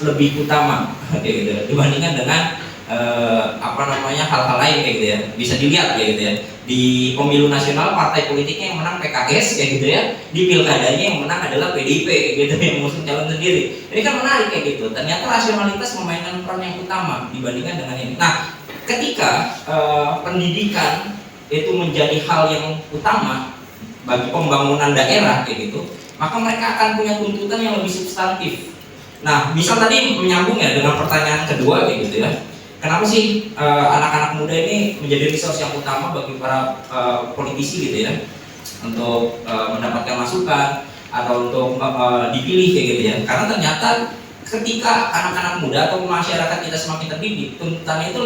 lebih utama kayak gitu dibandingkan dengan hal-hal lain kayak gitu ya. Bisa dilihat kayak gitu ya, di pemilu nasional partai politiknya yang menang PKS kayak gitu ya, di pilkadanya yang menang adalah PDIP kayak gitu yang mengusung calon sendiri. Ini kan menarik kayak gitu, ternyata rasionalitas memainkan peran yang utama dibandingkan dengan ini. Nah, ketika pendidikan itu menjadi hal yang utama bagi pembangunan daerah kayak gitu, maka mereka akan punya tuntutan yang lebih substantif. Nah, misal tadi menyambung ya dengan pertanyaan kedua kayak gitu ya, kenapa sih anak-anak muda ini menjadi resource yang utama bagi para politisi gitu ya, untuk mendapatkan masukan atau untuk dipilih kayak gitu ya? Karena ternyata ketika anak-anak muda atau masyarakat kita semakin terdidik, tuntutannya itu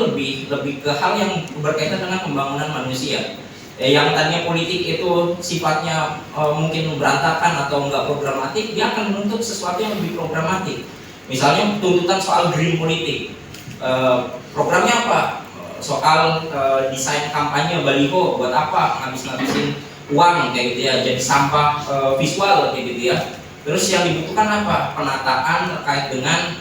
lebih ke hal yang berkaitan dengan pembangunan manusia. Yang tadinya politik itu sifatnya mungkin berantakan atau enggak programatik, dia akan menuntut sesuatu yang lebih programatik. Misalnya tuntutan soal green politik. Programnya apa? Soal desain kampanye baliho buat apa? Ngabis-ngabisin uang kayak gitu ya, jadi sampah visual kayak gitu ya. Terus yang dibutuhkan apa? Penataan terkait dengan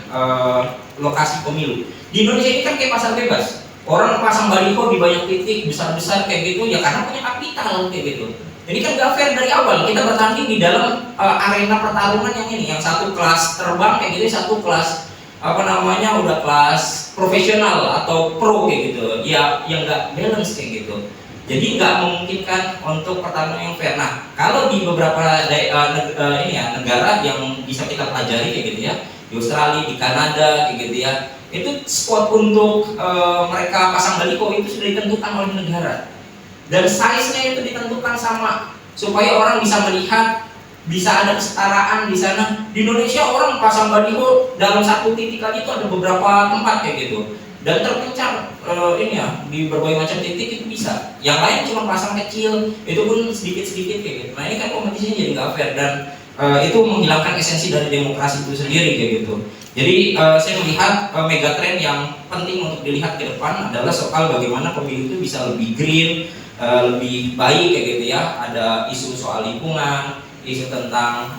lokasi pemilu. Di Indonesia ini kan kayak pasar bebas. Orang pasang baliho di banyak titik besar-besar kayak gitu ya karena punya kapital kayak gitu. Ini kan gak fair dari awal. Kita bertanding di dalam arena pertarungan yang ini, yang satu kelas terbang kayak gitu, satu kelas udah kelas profesional atau pro kayak gitu. Ya yang gak balance kayak gitu. Jadi nggak memungkinkan untuk pertarungan yang fair. Nah, kalau di beberapa negara yang bisa kita pelajari kayak gitu ya, di Australia, di Kanada kayak gitu ya, itu spot untuk mereka pasang baliho itu sudah ditentukan oleh negara, dan size-nya itu ditentukan sama supaya orang bisa melihat, bisa ada kesetaraan di sana. Di Indonesia orang pasang baliho dalam satu titik aja itu ada beberapa tempat kayak gitu, dan terpencar di berbagai macam titik itu bisa. Yang lain cuma pasang kecil, itu pun sedikit-sedikit kayak gitu. Nah ini kan kompetisinya jadi nggak fair, dan itu menghilangkan esensi dari demokrasi itu sendiri kayak gitu. Jadi saya melihat megatrend yang penting untuk dilihat ke depan adalah soal bagaimana pemilu itu bisa lebih green, lebih baik kayak gitu ya. Ada isu soal lingkungan, isu tentang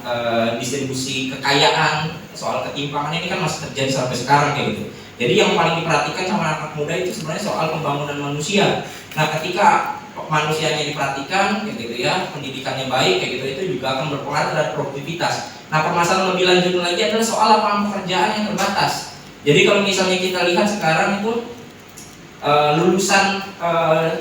distribusi kekayaan, soal ketimpangan ini kan masih terjadi sampai sekarang kayak gitu. Jadi yang paling diperhatikan sama anak muda itu sebenarnya soal pembangunan manusia. Nah, ketika manusianya diperhatikan kayak gitu ya, pendidikannya baik kayak gitu, itu juga akan berpengaruh terhadap produktivitas. Nah, permasalahan lebih lanjut lagi adalah soal lapangan pekerjaan yang terbatas. Jadi kalau misalnya kita lihat sekarang itu lulusan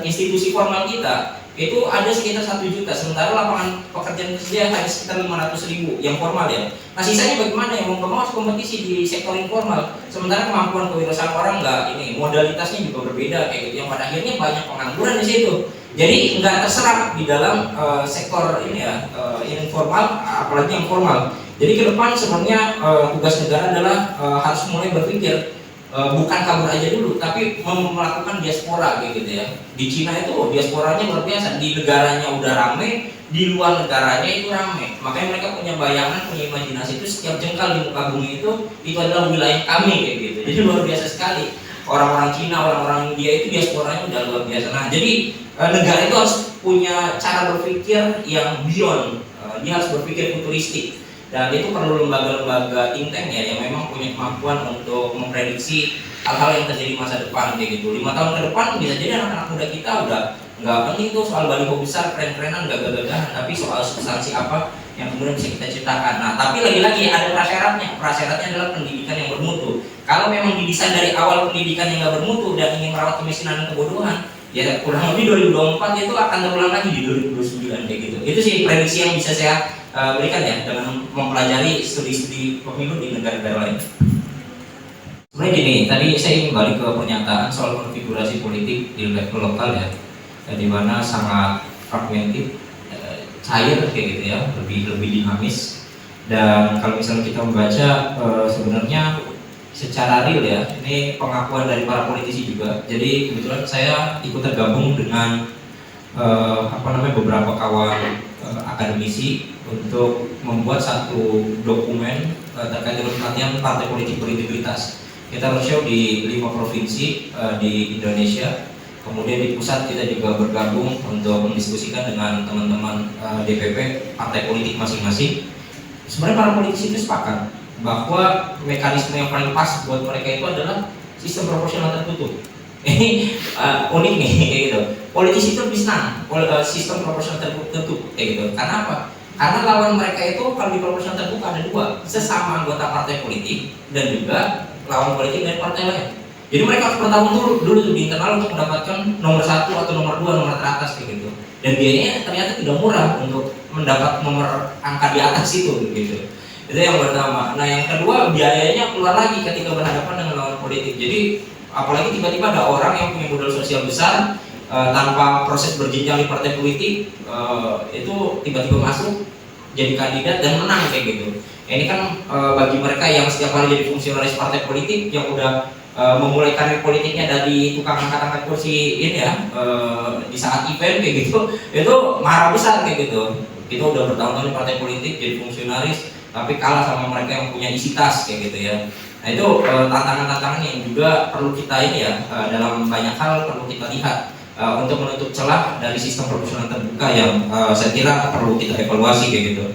institusi formal kita itu ada sekitar 1 juta, sementara lapangan pekerjaan kerja hanya sekitar 500.000 yang formal ya. Nah, sisanya bagaimana yang mau kompetisi di sektor informal, sementara kemampuan kewirausahaan orang enggak, ini modalitasnya juga berbeda kayak gitu, yang pada akhirnya banyak pengangguran di situ. Jadi nggak terserap di dalam sektor ini ya, informal apalagi yang formal. Jadi ke depan sebenarnya tugas negara adalah harus mulai berpikir bukan kabur aja dulu, tapi melakukan diaspora kayak gitu ya. Di Cina itu diasporanya luar biasa, di negaranya udah rame, di luar negaranya itu rame. Makanya mereka punya bayangan, punya imajinasi itu setiap jengkal di muka bumi itu adalah wilayah kami kayak gitu. Jadi luar biasa sekali. Orang-orang Cina, orang-orang India itu diasporanya udah luar biasa. Nah, jadi negara itu harus punya cara berpikir yang beyond, dia harus berpikir futuristik. Dan itu perlu lembaga-lembaga think tank ya, yang memang punya kemampuan untuk memprediksi hal-hal yang terjadi masa depan kayak gitu. 5 tahun ke depan bisa jadi anak-anak muda kita udah nggak penting tuh soal baliho besar, keren-kerenan, gagah-gagahan, tapi soal substansi apa yang kemudian bisa kita ciptakan. Nah, tapi lagi-lagi ada prasyaratnya. Prasyaratnya adalah pendidikan yang bermutu. Kalau memang didesain dari awal pendidikan yang nggak bermutu dan ingin merawat kemiskinan dan kebodohan, ya kurang lebih 2024 itu akan terulang lagi di 2029 kayak gitu. Itu sih prediksi yang bisa saya berikan ya dengan mempelajari studi-studi pemilu di negara-negara lain. Sebenarnya gini, tadi saya ingin balik ke pernyataan soal konfigurasi politik di level lokal ya, di mana sangat fragmented, cair kayak gitu ya, lebih dinamis. Dan kalau misalnya kita membaca sebenarnya secara real ya, ini pengakuan dari para politisi juga. Jadi kebetulan saya ikut tergabung dengan beberapa kawan akademisi untuk membuat satu dokumen terkait dengan pelatihan partai politik berintegritas. Kita roadshow di 5 provinsi di Indonesia. Kemudian di pusat kita juga bergabung untuk mendiskusikan dengan teman-teman DPP partai politik masing-masing. Sebenarnya para politisi itu sepakat bahwa mekanisme yang paling pas buat mereka itu adalah sistem proporsional tertutup. Ini unik nih kayak gitu. Politisi itu lebih senang sistem proporsional tertutup kayak gitu. Karena apa? Karena lawan mereka itu kalau di proporsional terbuka ada dua, sesama anggota partai politik dan juga lawan politik dari partai lain. Jadi mereka harus bertahun dulu tuh di internal untuk mendapatkan nomor 1 atau nomor 2, nomor teratas kayak gitu. Dan biayanya ternyata tidak murah untuk mendapat nomor angka di atas itu gitu. Itu yang pertama. Nah yang kedua, biayanya keluar lagi ketika berhadapan dengan lawan politik. Jadi apalagi tiba-tiba ada orang yang punya modal sosial besar tanpa proses berjenjang di partai politik, itu tiba-tiba masuk jadi kandidat dan menang kayak gitu. Ini kan bagi mereka yang setiap hari jadi fungsionaris partai politik yang udah memulai karir politiknya dari tukang angkat-angkat kursi ini ya, di saat event kayak gitu, itu marah besar kayak gitu. Kita udah bertahun-tahun di partai politik jadi fungsionaris, tapi kalah sama mereka yang punya isi tas kayak gitu ya. Nah itu tantangan-tantangan yang juga perlu kita ini ya, dalam banyak hal perlu kita lihat untuk menutup celah dari sistem proporsional terbuka yang saya kira perlu kita evaluasi kayak gitu.